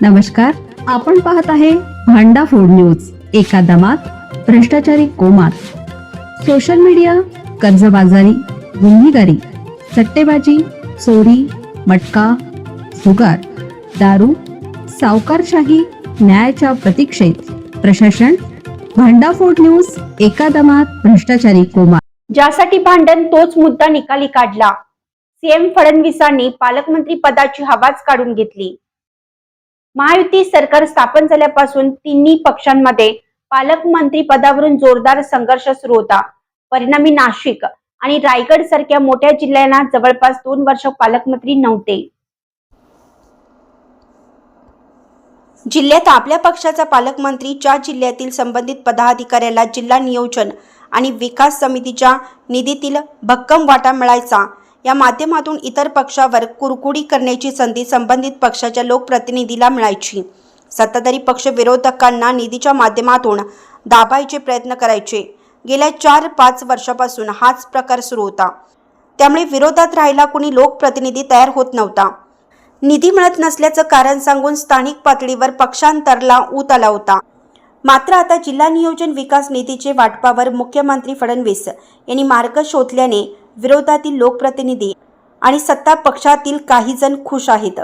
नमस्कार, आपण पाहत आहे भांडा फूड न्यूज। एका दमात भ्रष्टाचारी कोमात, सोशल मीडिया, कर्जबाजारी, गुन्हेगारी, सट्टेबाजी, चोरी, मटका, जुगार, दारू, सावकारशाही, न्यायाच्या प्रतीक्षेत प्रशासन। भांडा फूड न्यूज, एका दमात भ्रष्टाचारी कोमात। ज्यासाठी भांडण तोच मुद्दा निकाली काढला। सीएम फडणवीसांनी पालकमंत्री पदाची हवाच काढून घेतली। महायुती सरकार स्थापन झाल्यापासून तिन्ही पक्षांमध्ये पालकमंत्री पदावरून जोरदार संघर्ष सुरू होता। परिणामी नाशिक आणि रायगड सारख्या मोठ्या जिल्ह्यांना जवळपास 2 वर्ष पालकमंत्री नव्हते। जिल्ह्यात आपल्या पक्षाचा पालकमंत्री ज्या जिल्ह्यातील संबंधित पदाधिकाऱ्याला जिल्हा नियोजन आणि विकास समितीच्या निधीतील भक्कम वाटा मिळायचा, या माध्यमातून इतर पक्षावर कुरकुडी करण्याची संधी संबंधित पक्षाच्या लोकप्रतिनिधीला मिळायची। सत्ताधारी पक्ष विरोधकांना निधीच्या माध्यमातून दाबायचे प्रयत्न करायचे। गेल्या 4-5 वर्षापासून हाच प्रकार सुरू होता। त्यामुळे विरोधात राहायला कोणी लोकप्रतिनिधी तयार होत नव्हता। निधी मिळत नसल्याचं कारण सांगून स्थानिक पातळीवर पक्षांतरला ऊत आला होता। मात्र आता जिल्हा नियोजन विकास निधीचे वाटपावर मुख्यमंत्री फडणवीस यांनी मार्ग शोधल्याने विरोधातील लोकप्रतिनिधी आणि सत्ता पक्षातील काही जण खुश आहेत।